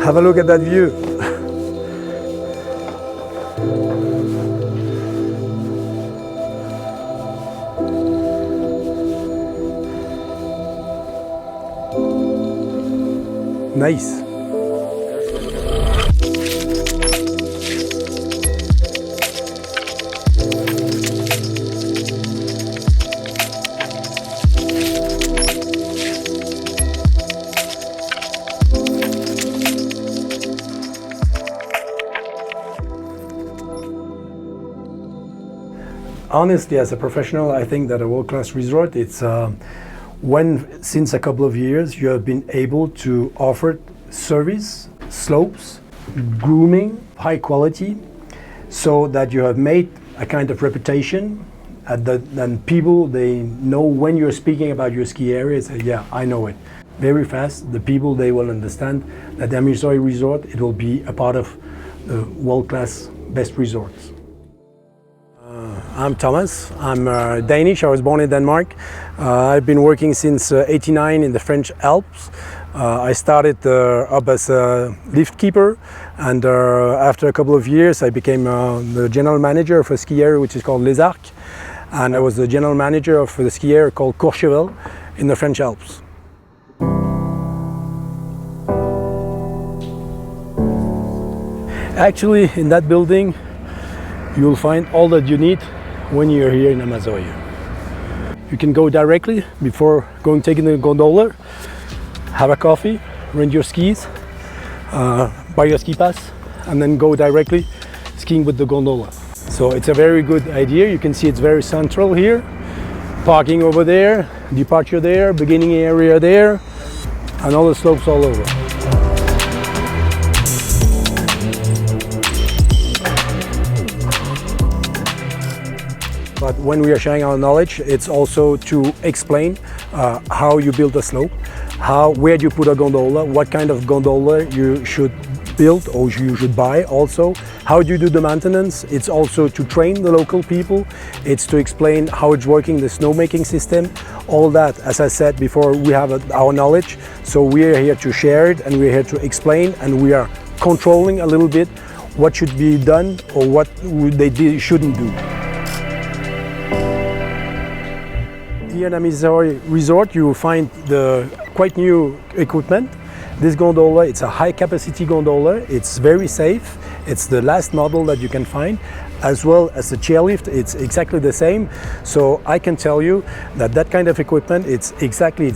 Have a look at that view. Nice. Honestly, as a professional, I think that a world-class resort, it's when, since a couple of years, you have been able to offer service, slopes, grooming, high quality, so that you have made a kind of reputation, and people, they know when you're speaking about your ski area, say, yeah, I know it. Very fast, the people, they will understand that the Amirsoy Resort, it will be a part of the world-class best resorts. I'm Thomas. I'm Danish. I was born in Denmark. I've been working since '89 in the French Alps. I started up as a lift keeper, and after a couple of years I became the general manager of a ski area which is called Les Arcs, and I was the general manager of the ski area called Courchevel in the French Alps. Actually, in that building you'll find all that you need when you're here in Amirsoy. You can go directly before taking the gondola, have a coffee, rent your skis, buy your ski pass, and then go directly skiing with the gondola. So it's a very good idea. You can see it's very central here. Parking over there, departure there, beginning area there, and all the slopes all over. But when we are sharing our knowledge, it's also to explain how you build a slope, where do you put a gondola, what kind of gondola you should build or you should buy also, how do you do the maintenance. It's also to train the local people, it's to explain how it's working, the snowmaking system, all that. As I said before, we have our knowledge, so we are here to share it and we're here to explain, and we are controlling a little bit what should be done or what they shouldn't do. Here at Amirsoy Resort, you will find the quite new equipment. This gondola, it's a high capacity gondola. It's very safe. It's the last model that you can find, as well as the chairlift. It's exactly the same. So I can tell you that that kind of equipment, it's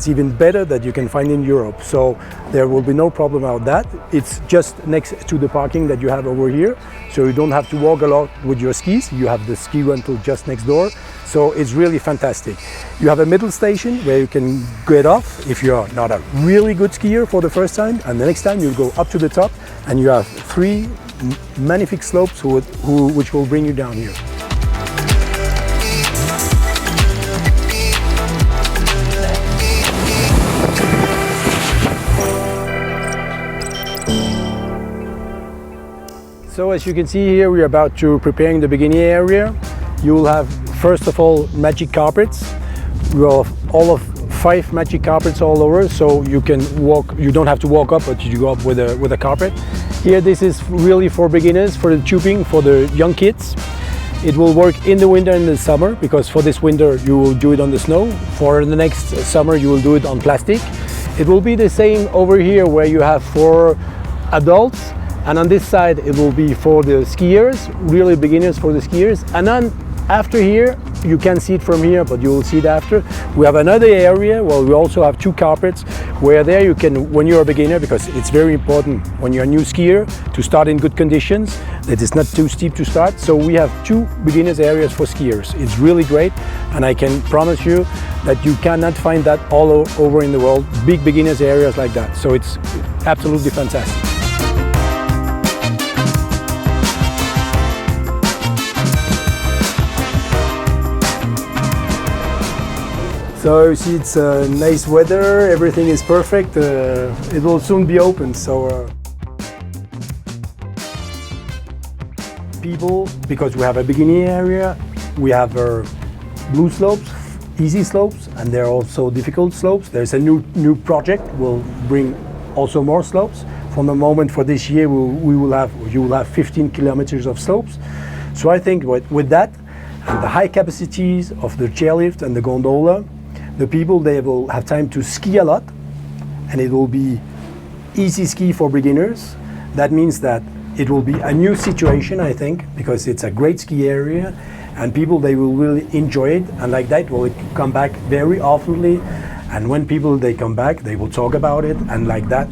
even better that you can find in Europe. So there will be no problem about that. It's just next to the parking that you have over here. So you don't have to walk a lot with your skis. You have the ski rental just next door. So it's really fantastic. You have a middle station where you can get off if you're not a really good skier for the first time, and the next time you'll go up to the top, and you have 3 magnific slopes which will bring you down here. So as you can see here, we're about to preparing the beginning area. You will have, first of all, magic carpets. We will have all of 5 magic carpets all over, so you can walk. You don't have to walk up, but you go up with a carpet. Here, this is really for beginners, for the tubing, for the young kids. It will work in the winter and the summer, because for this winter you will do it on the snow. For the next summer you will do it on plastic. It will be the same over here, where you have for adults, and on this side it will be for the skiers, really beginners for the skiers. And then after here, you can see it from here, but you will see it after. We have another area where we also have 2 carpets, where there you can, when you're a beginner, because it's very important when you're a new skier to start in good conditions, that it's not too steep to start. So we have 2 beginners areas for skiers. It's really great, and I can promise you that you cannot find that all over in the world, big beginners areas like that. So it's absolutely fantastic. So you see, it's nice weather, everything is perfect, it will soon be open. So people, because we have a beginning area, we have blue slopes, easy slopes, and there are also difficult slopes. There's a new project, will bring also more slopes. from the moment for this year you will have 15 kilometers of slopes. So I think with that and the high capacities of the chairlift and the gondola, the people, they will have time to ski a lot, and it will be easy ski for beginners. That means that it will be a new situation, I think, because it's a great ski area, and people, they will really enjoy it, and like that will come back very oftenly. And when people, they come back, they will talk about it, and like that,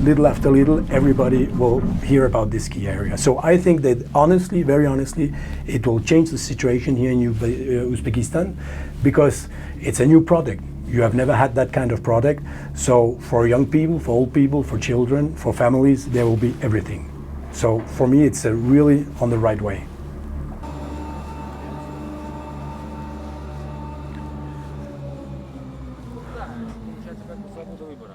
little after little, everybody will hear about this ski area. So I think that honestly, very honestly, it will change the situation here in Uzbekistan, because it's a new product. You have never had that kind of product. So for young people, for old people, for children, for families, there will be everything. So for me, it's really on the right way.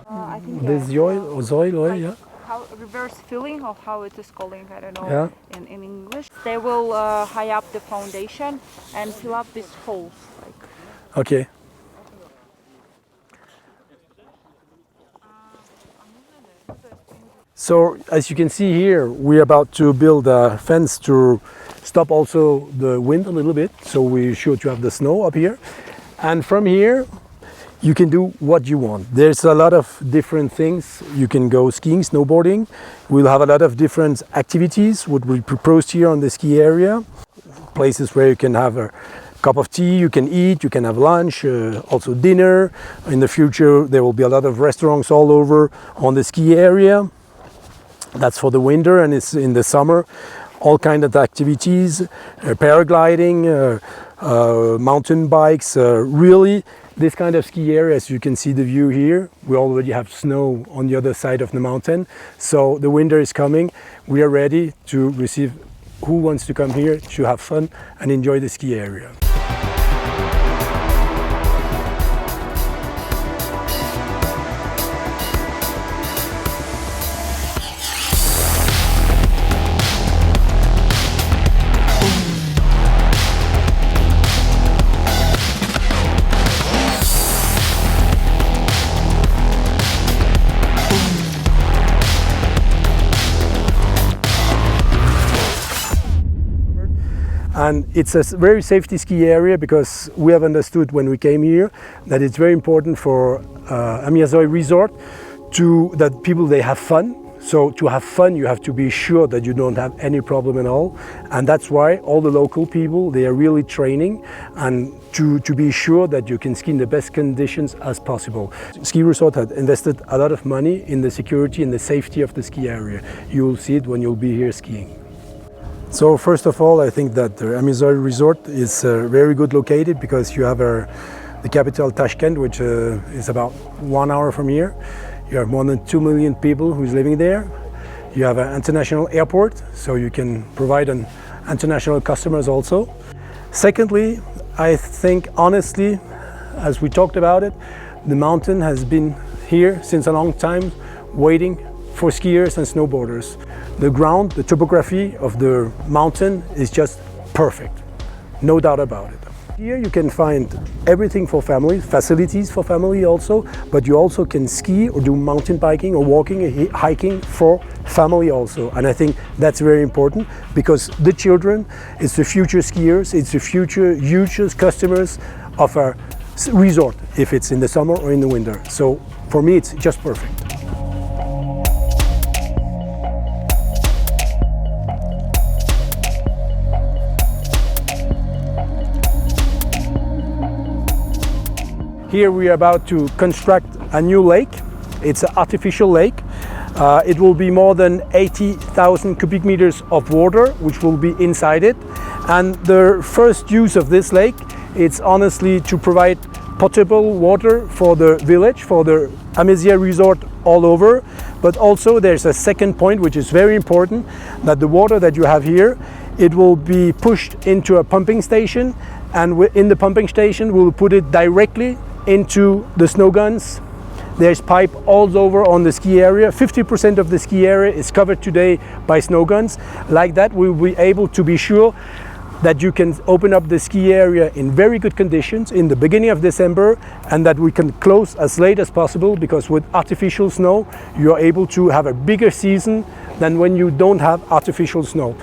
I think This oil, yeah. how reverse filling of how it is calling, I don't know, Yeah. in English. They will high up the foundation and fill up these holes. Okay. So as you can see here, we're about to build a fence to stop also the wind a little bit. So we're sure to have the snow up here. And from here, you can do what you want. There's a lot of different things. You can go skiing, snowboarding. We'll have a lot of different activities what we proposed here on the ski area. Places where you can have a cup of tea, you can eat, you can have lunch, also dinner. In the future, there will be a lot of restaurants all over on the ski area. That's for the winter, and it's in the summer. All kinds of activities, paragliding, mountain bikes, really this kind of ski area. As you can see the view here, we already have snow on the other side of the mountain. So the winter is coming. We are ready to receive who wants to come here to have fun and enjoy the ski area. And it's a very safety ski area, because we have understood when we came here that it's very important for Amirsoy Resort that people, they have fun. So to have fun, you have to be sure that you don't have any problem at all. And that's why all the local people, they are really training and to be sure that you can ski in the best conditions as possible. Ski Resort had invested a lot of money in the security and the safety of the ski area. You will see it when you'll be here skiing. So first of all, I think that the Amirsoy Resort is very good located, because you have the capital Tashkent, which is about 1 hour from here. You have more than 2 million people who's living there. You have an international airport, so you can provide an international customers also. Secondly, I think honestly, as we talked about it, the mountain has been here since a long time, waiting for skiers and snowboarders. The ground, the topography of the mountain is just perfect, no doubt about it. Here you can find everything for family, facilities for family also, but you also can ski or do mountain biking or walking, hiking for family also. And I think that's very important, because the children, it's the future skiers, it's the future users, customers of our resort, if it's in the summer or in the winter. So for me, it's just perfect. Here we are about to construct a new lake. It's an artificial lake. It will be more than 80,000 cubic meters of water, which will be inside it. And the first use of this lake, it's honestly to provide potable water for the village, for the Amirsoy Resort all over. But also there's a second point, which is very important, that the water that you have here, it will be pushed into a pumping station, and in the pumping station we'll put it directly into the snow guns. There's pipe all over on the ski area. 50% of the ski area is covered today by snow guns. Like that, we'll be able to be sure that you can open up the ski area in very good conditions in the beginning of December, and that we can close as late as possible, because with artificial snow you are able to have a bigger season than when you don't have artificial snow.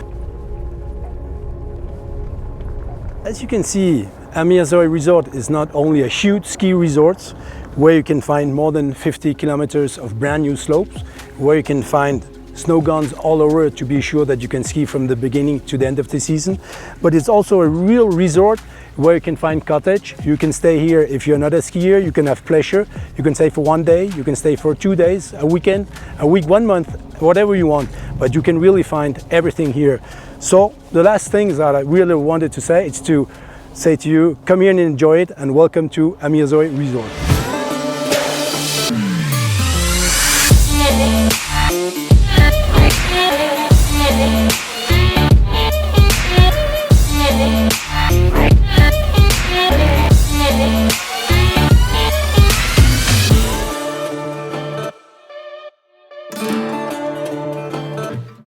As you can see, Amirsoy Resort is not only a huge ski resort where you can find more than 50 kilometers of brand new slopes, where you can find snow guns all over to be sure that you can ski from the beginning to the end of the season, but it's also a real resort where you can find cottage. You can stay here if you're not a skier, you can have pleasure, you can stay for 1 day, you can stay for 2 days, a weekend, a week, 1 month, whatever you want, but you can really find everything here. So the last thing that I really wanted to say is to say to you, come here and enjoy it, and welcome to Amirsoy Resort. Yeah.